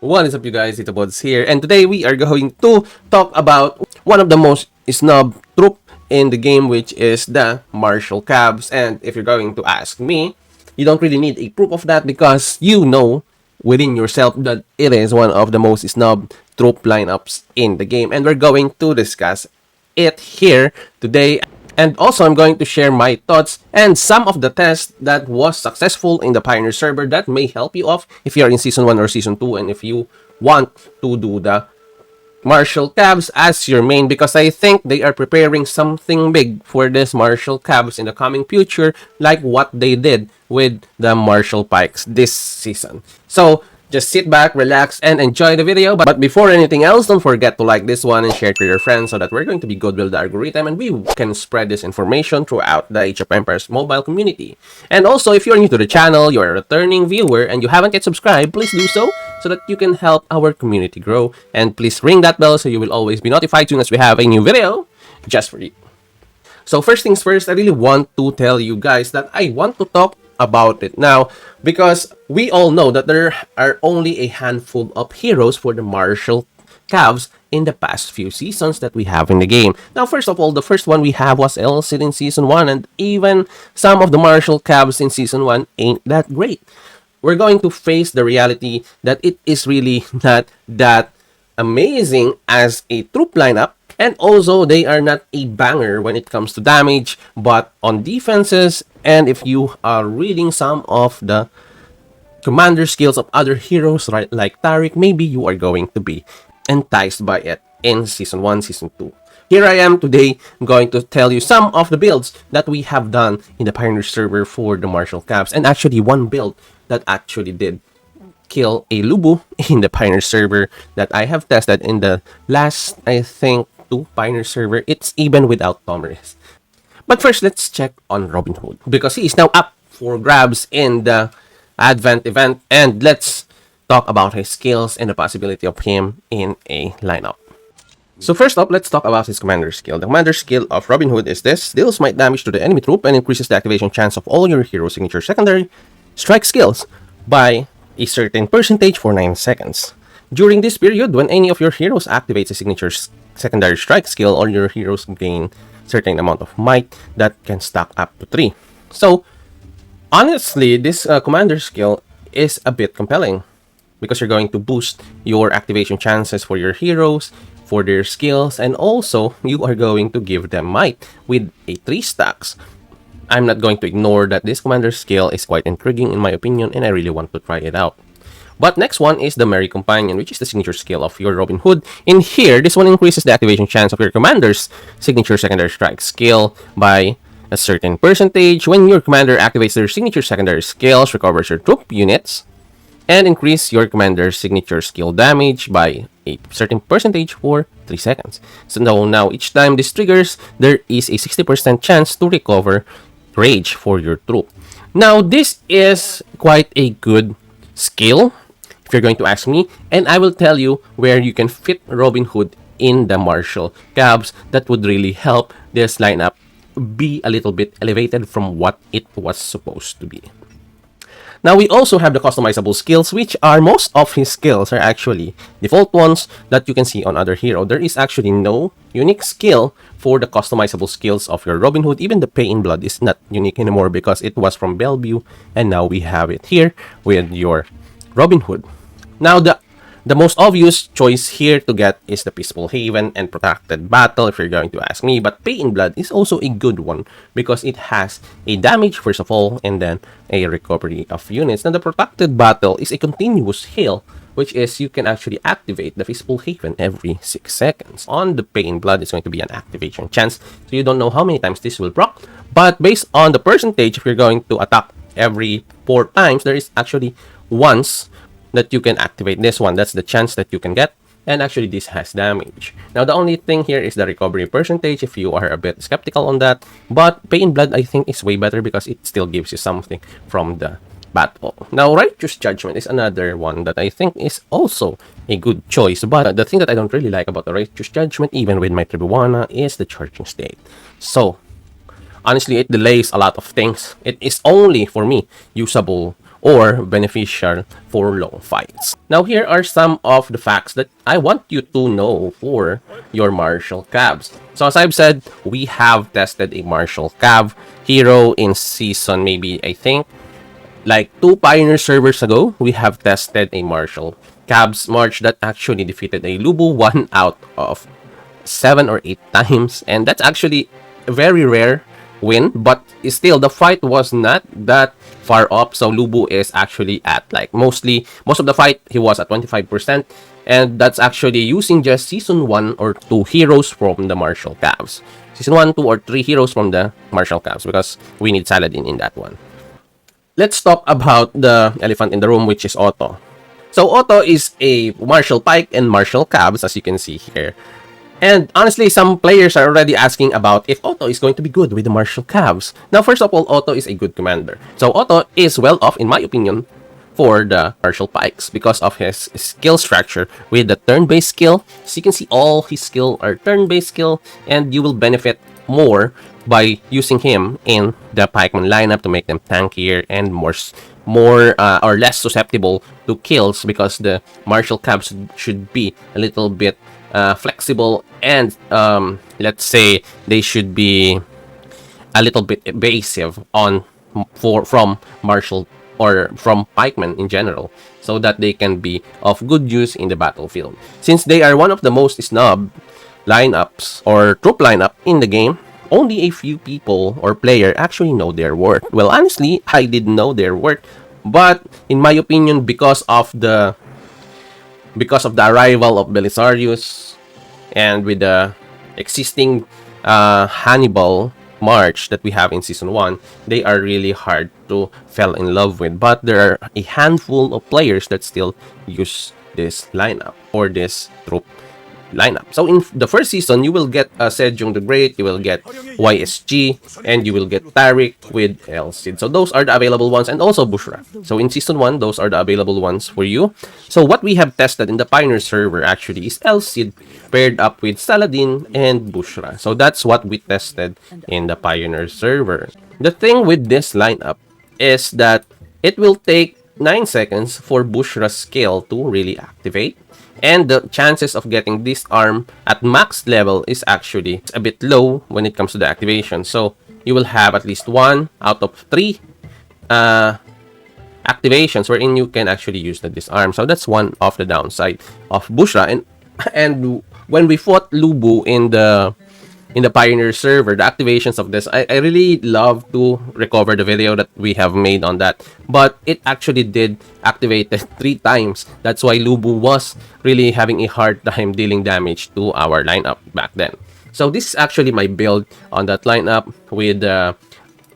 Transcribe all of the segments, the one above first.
What is up, you guys? TITOBODS here, and today we are going to talk about one of the most snubbed troop in the game, which is the Marshal Cabs. And if you're going to ask me, you don't really need a proof of that because you know within yourself that it is one of the most snubbed troop lineups in the game, and we're going to discuss it here today. And also, I'm going to share my thoughts and some of the tests that was successful in the Pioneer server that may help you off if you're in Season 1 or Season 2 and if you want to do the Marshal Cabs as your main, because I think they are preparing something big for this Marshal Cabs in the coming future, like what they did with the Marshal Pikes this season. So, just sit back, relax, and enjoy the video. But before anything else, don't forget to like this one and share it to your friends so that we're going to be good with the algorithm and we can spread this information throughout the Age of Empires mobile community. And also, if you're new to the channel, you're a returning viewer, and you haven't yet subscribed, please do so that you can help our community grow. And please ring that bell so you will always be notified soon as we have a new video just for you. So first things first, I really want to tell you guys that I want to talk about it now because we all know that there are only a handful of heroes for the Marshal Cavs in the past few seasons that we have in the game. Now, first of all, the first one we have was Elcid in Season 1, and even some of the Marshal Cavs in Season 1 ain't that great. We're going to face the reality that it is really not that amazing as a troop lineup, and also they are not a banger when it comes to damage, but on defenses, and if you are reading some of the commander skills of other heroes, right, like Tariq, maybe you are going to be enticed by it in Season 1, Season 2. Here I am today going to tell you some of the builds that we have done in the Pioneer server for the Marshal Cabs, and actually one build that actually did kill a Lubu in the Pioneer server that I have tested in the last, I think, 2 Pioneer server. It's even without Tomyris. But first, let's check on Robinhood because he is now up for grabs in the Advent event, and let's talk about his skills and the possibility of him in a lineup. So first up, let's talk about his commander skill. The commander skill of Robinhood is this: deals might damage to the enemy troop and increases the activation chance of all your hero signature secondary strike skills by a certain percentage for 9 seconds. During this period, when any of your heroes activates a signature secondary strike skill, all your heroes gain certain amount of might that can stack up to 3. So, honestly, this commander skill is a bit compelling because you're going to boost your activation chances for your heroes, for their skills, and also you are going to give them might with a 3 stacks. I'm not going to ignore that this commander skill is quite intriguing in my opinion, and I really want to try it out. But next one is the Merry Companion, which is the signature skill of your Robinhood. In here, this one increases the activation chance of your commander's signature secondary strike skill by a certain percentage. When your commander activates their signature secondary skills, recovers your troop units, and increase your commander's signature skill damage by a certain percentage for 3 seconds. So now each time this triggers, there is a 60% chance to recover rage for your troop. Now, this is quite a good skill, if you're going to ask me, and I will tell you where you can fit Robinhood in the Marshal Cabs that would really help this lineup be a little bit elevated from what it was supposed to be. Now, we also have the customizable skills, which are most of his skills are actually default ones that you can see on other hero. There is actually no unique skill for the customizable skills of your Robinhood. Even the Pay in Blood is not unique anymore because it was from Bellevue, and now we have it here with your Robinhood. Now, the most obvious choice here to get is the Peaceful Haven and Protracted Battle, if you're going to ask me. But Pay in Blood is also a good one because it has a damage, first of all, and then a recovery of units. Now, the Protracted Battle is a continuous heal, which is you can actually activate the Peaceful Haven every 6 seconds. On the Pay in Blood, it's going to be an activation chance, so you don't know how many times this will proc. But based on the percentage, if you're going to attack every 4 times, there is actually once that you can activate this one. That's the chance that you can get, and actually this has damage. Now, the only thing here is the recovery percentage if you are a bit skeptical on that, but Pay in Blood I think is way better because it still gives you something from the battle. Now, Righteous Judgment is another one that I think is also a good choice, but the thing that I don't really like about the Righteous Judgment, even with my Tribuana, is the charging state. So honestly, it delays a lot of things. It is only, for me, usable or beneficial for long fights. Now, here are some of the facts that I want you to know for your Marshal Cavs. So, as I've said, we have tested a Marshal Cav hero in season, maybe, I think, like 2 Pioneer servers ago, we have tested a Marshal Cavs March that actually defeated a Lubu 1 out of 7 or 8 times. And that's actually a very rare win, but still the fight was not that far up. So Lubu is actually at like most of the fight he was at 25%, and that's actually using just season 1 or 2 heroes from the Marshal Cavs. Season 1, 2 or 3 heroes from the Marshal Cavs, because we need Saladin in that one. Let's talk about the elephant in the room, which is Otto. So Otto is a Marshal Pike and Marshal Cavs, as you can see here. And honestly, some players are already asking about if Otto is going to be good with the Marshal Cavs. Now, first of all, Otto is a good commander. So Otto is well off, in my opinion, for the Marshal Pikes because of his skill structure with the turn-based skill. So you can see all his skill are turn-based skill, and you will benefit more by using him in the pikeman lineup to make them tankier and more or less susceptible to kills, because the Marshal Cavs should be a little bit flexible, and let's say they should be a little bit evasive from Marshal or from pikemen in general, so that they can be of good use in the battlefield. Since they are one of the most snubbed lineups or troop lineup in the game, only a few people or player actually know their worth. Well, honestly, I didn't know their worth, but in my opinion, because of the arrival of Belisarius and with the existing Hannibal March that we have in season 1, they are really hard to fall in love with. But there are a handful of players that still use this lineup or this troop lineup. So in the first season, you will get Sejong the Great, you will get YSG, and you will get Tariq with El Cid. So those are the available ones, and also Bushra. So in season 1, those are the available ones for you. So what we have tested in the Pioneer server actually is El Cid paired up with Saladin and Bushra. So that's what we tested in the Pioneer server. The thing with this lineup is that it will take 9 seconds for Bushra's skill to really activate, and the chances of getting this arm at max level is actually a bit low when it comes to the activation. So you will have at least 1 out of 3 activations wherein you can actually use the disarm. So that's one of the downside of Bushra. And when we fought Lubu in the Pioneer server, the activations of this, I really love to recover the video that we have made on that. But it actually did activate 3 times. That's why Lubu was really having a hard time dealing damage to our lineup back then. So this is actually my build on that lineup with,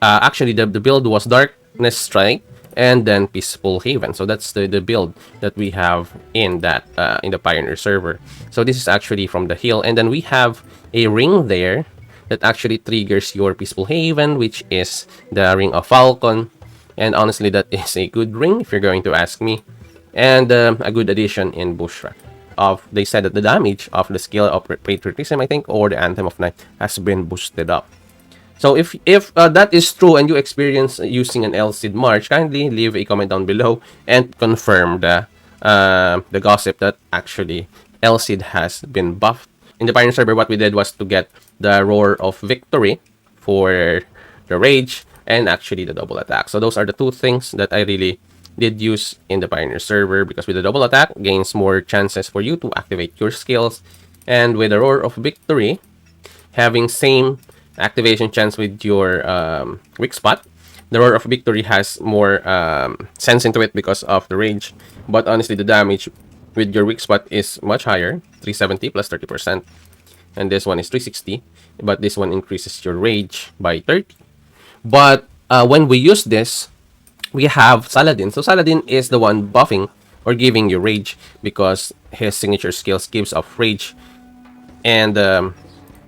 actually the build was Darkness Strike and then Peaceful Haven. So that's the build that we have in that in the Pioneer server. So this is actually from the hill, and then we have a ring there that actually triggers your Peaceful Haven, which is the Ring of Falcon. And honestly, that is a good ring if you're going to ask me, and a good addition in Bushra. They said that the damage of the skill of Patriotism, I think, or the Anthem of Night has been boosted up. So if that is true and you experience using an El Cid March, kindly leave a comment down below and confirm the gossip that actually El Cid has been buffed. In the Pioneer server, what we did was to get the Roar of Victory for the Rage and actually the double attack. So those are the 2 things that I really did use in the Pioneer server, because with the double attack, gains more chances for you to activate your skills. And with the Roar of Victory, having same activation chance with your weak spot, the Roar of Victory has more sense into it because of the Rage. But honestly, the damage with your weak spot is much higher, 370 plus 30%. And this one is 360, but this one increases your Rage by 30. But when we use this, we have Saladin. So Saladin is the one buffing or giving you Rage, because his signature skills gives off Rage. And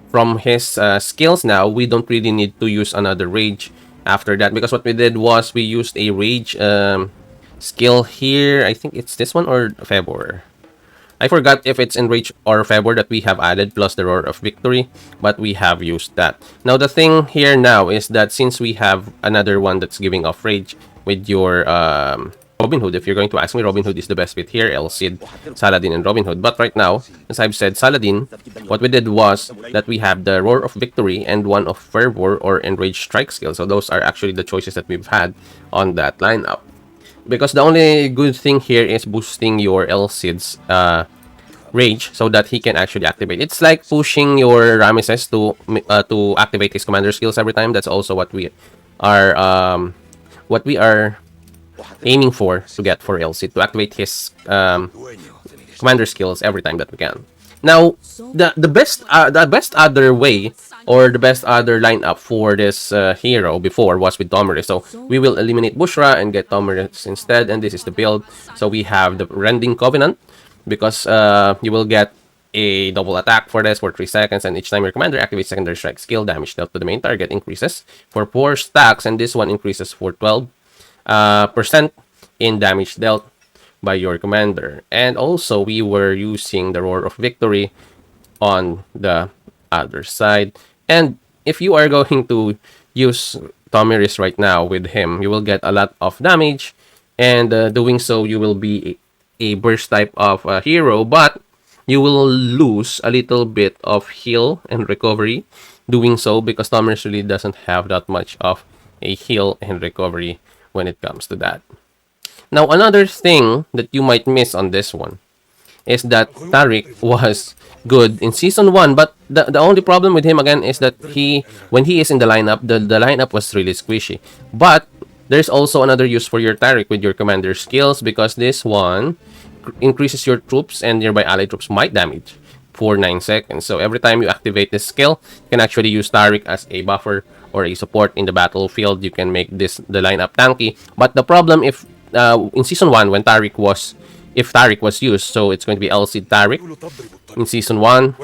from his skills now, we don't really need to use another Rage after that, because what we did was we used a Rage skill here. I think it's this one or February. I forgot if it's Enrage or Favor that we have added plus the Roar of Victory, but we have used that. Now the thing here now is that since we have another one that's giving off Rage with your Robinhood, if you're going to ask me, Robinhood is the best fit here, El Cid, Saladin, and Robinhood. But right now, as I've said, Saladin, what we did was that we have the Roar of Victory and one of Fervor or Enraged Strike skill. So those are actually the choices that we've had on that lineup. Because the only good thing here is boosting your El Cid's Rage so that he can actually activate. It's like pushing your Ramesses to activate his commander skills every time. That's also what we are aiming for to get for El Cid, to activate his commander skills every time that we can. Now, the best other way or the best other lineup for this hero before was with Tomyris. So we will eliminate Bushra and get Tomyris instead, and this is the build. So we have the Rending Covenant, because you will get a double attack for this for 3 seconds, and each time your commander activates secondary strike skill, damage dealt to the main target increases for 4 stacks, and this one increases for 12% in damage dealt by your commander. And also we were using the Roar of Victory on the other side. And if you are going to use Tomyris right now with him, you will get a lot of damage, and doing so you will be a burst type of hero, but you will lose a little bit of heal and recovery doing so, because Tomyris really doesn't have that much of a heal and recovery when it comes to that. Now, another thing that you might miss on this one is that Taric was good in Season 1, but the only problem with him, again, is that when he is in the lineup, the lineup was really squishy. But there's also another use for your Taric with your commander skills, because this one increases your troops and nearby allied troops might damage for 9 seconds. So every time you activate this skill, you can actually use Taric as a buffer or a support in the battlefield. You can make the lineup tanky. But the problem if in Season 1, when Taric was used, so it's going to be El Cid Taric in Season 1,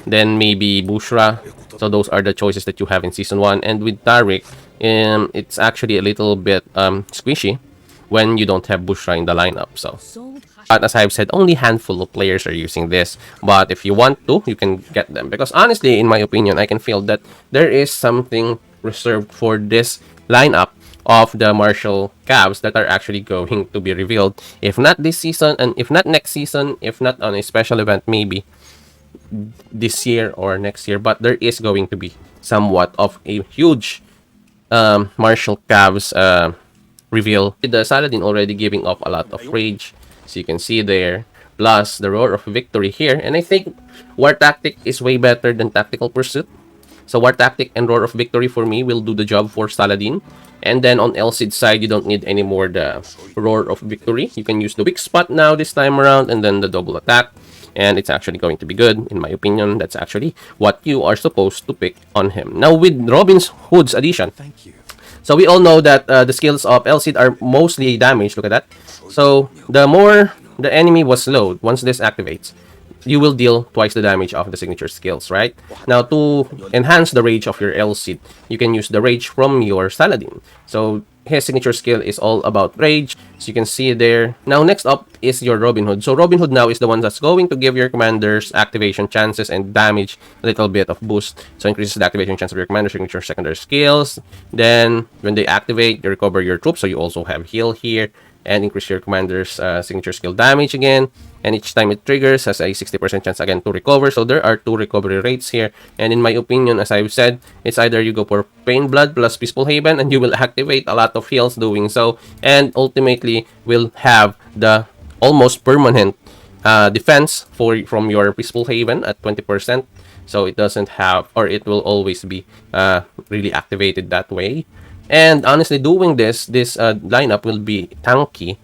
then maybe Bushra. So those are the choices that you have in Season 1. And with Taric, it's actually a little bit squishy when you don't have Bushra in the lineup. So, but as I've said, only handful of players are using this. But if you want to, you can get them. Because honestly, in my opinion, I can feel that there is something reserved for this lineup of the Marshal Cavs that are actually going to be revealed. If not this season, and if not next season, if not on a special event, maybe this year or next year. But there is going to be somewhat of a huge Marshal Cavs reveal. With the Saladin already giving off a lot of rage, so you can see there, plus the Roar of Victory here. And I think War Tactic is way better than Tactical Pursuit. So War Tactic and Roar of Victory for me will do the job for Saladin. And then on El Cid's side, you don't need any more the Roar of Victory. You can use the weak spot now this time around, and then the double attack. And it's actually going to be good, in my opinion. That's actually what you are supposed to pick on him. Now with Robinhood's addition, so we all know that the skills of El Cid are mostly damage. Look at that. So the more the enemy was slowed, once this activates, you will deal twice the damage of the signature skills, right? Now, to enhance the rage of your El Cid, you can use the rage from your Saladin. So his signature skill is all about rage, so you can see there. Now, next up is your Robinhood. So Robinhood now is the one that's going to give your commanders activation chances and damage, a little bit of boost. So increases the activation chance of your commander's signature secondary skills. Then when they activate, you recover your troops, so you also have heal here, and increase your commander's signature skill damage again. And each time it triggers, has a 60% chance again to recover. So there are 2 recovery rates here. And in my opinion, as I've said, it's either you go for Pain Blood plus Peaceful Haven, and you will activate a lot of heals doing so. And ultimately, will have the almost permanent defense from your Peaceful Haven at 20%. So it doesn't have, or it will always be really activated that way. And honestly, doing this lineup will be tanky.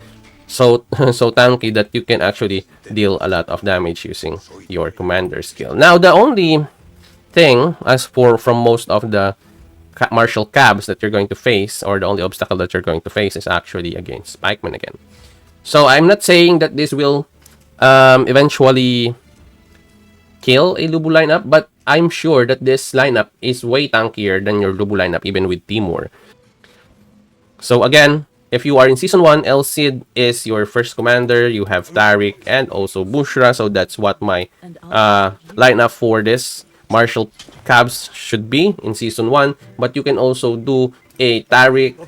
So tanky that you can actually deal a lot of damage using your commander skill. Now, the only thing, as for from most of the Marshal Cabs that you're going to face, or the only obstacle that you're going to face, is actually against Spikeman again. So I'm not saying that this will eventually kill a Lubu lineup, but I'm sure that this lineup is way tankier than your Lubu lineup, even with Timur. So again, If you are in Season 1, El Cid is your first commander. You have Tariq and also Bushra. So that's what my lineup for this Marshal Cabs should be in Season 1. But you can also do a Tariq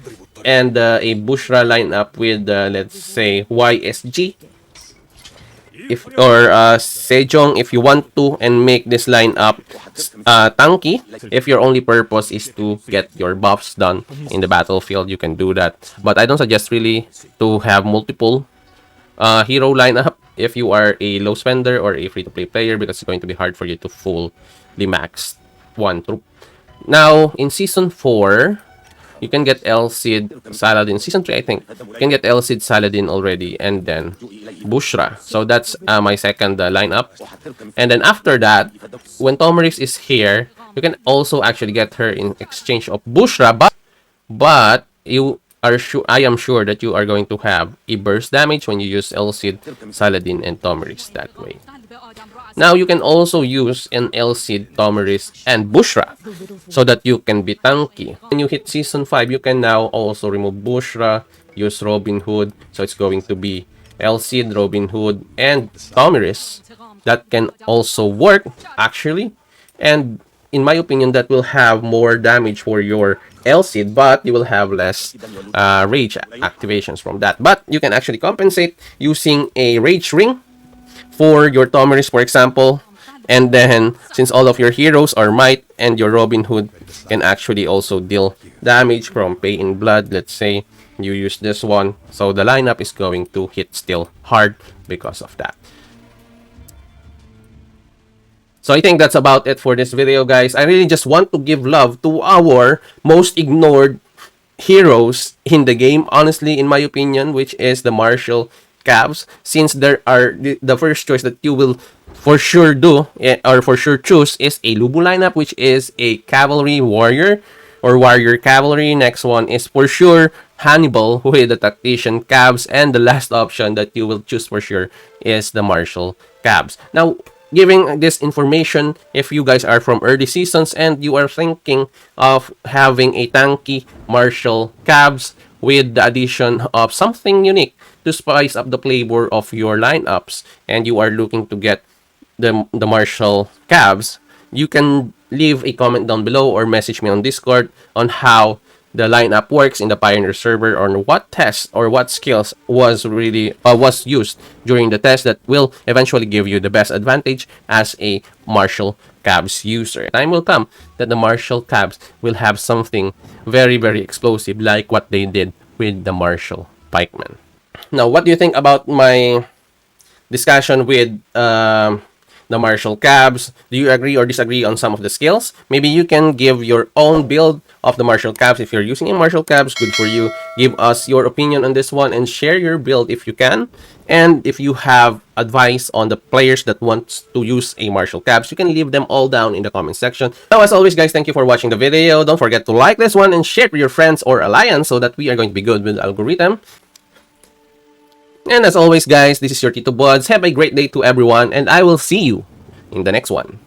and a Bushra lineup with, let's say, YSG. Or Sejong if you want to, and make this lineup tanky. If your only purpose is to get your buffs done in the battlefield, you can do that. But I don't suggest really to have multiple hero lineup if you are a low spender or a free-to-play player, because it's going to be hard for you to fully max one troop. Now, in Season 4, you can get El Cid, Saladin. Season 3, I think, you can get El Cid, Saladin already, and then Bushra. So that's my second lineup. And then after that, when Tomyris is here, you can also actually get her in exchange of Bushra, but you are sure, I am sure that you are going to have a burst damage when you use El Cid, Saladin, and Tomyris that way. Now, you can also use an El Cid, Tomyris, and Bushra so that you can be tanky. When you hit Season 5, you can now also remove Bushra, use Robinhood. So it's going to be El Cid, Robinhood, and Tomyris. That can also work, actually. And in my opinion, that will have more damage for your El Cid, but you will have less rage activations from that. But you can actually compensate using a rage ring for your Tomyris, for example. And then, since all of your heroes are might and your Robinhood can actually also deal damage from pay in blood, let's say you use this one, so the lineup is going to hit still hard because of that. So I think that's about it for this video, guys. I really just want to give love to our most ignored heroes in the game, honestly, in my opinion, which is the Marshal Cavs, since there are the first choice that you will for sure do or for sure choose is a Lubu lineup, which is a cavalry warrior or warrior cavalry. Next one is for sure Hannibal with the tactician Cavs, and the last option that you will choose for sure is the Marshal Cavs. Now, giving this information, if you guys are from early seasons and you are thinking of having a tanky Marshal Cavs with the addition of something unique to spice up the flavor of your lineups, and you are looking to get the Marshal Cavs, you can leave a comment down below or message me on Discord on how the lineup works in the Pioneer server, or what tests or what skills was used during the test that will eventually give you the best advantage as a Marshal Cavs user. Time will come that the Marshal Cavs will have something very, very explosive like what they did with the Marshal Pikeman. Now, what do you think about my discussion with the Marshal Cavs? Do you agree or disagree on some of the skills? Maybe you can give your own build of the Marshal Cavs. If you're using a Marshal Cavs, good for you. Give us your opinion on this one and share your build if you can. And if you have advice on the players that want to use a Marshal Cavs, you can leave them all down in the comment section. Now, as always, guys, thank you for watching the video. Don't forget to like this one and share with your friends or alliance so that we are going to be good with the algorithm. And as always, guys, this is your TITOBODS. Have a great day to everyone, and I will see you in the next one.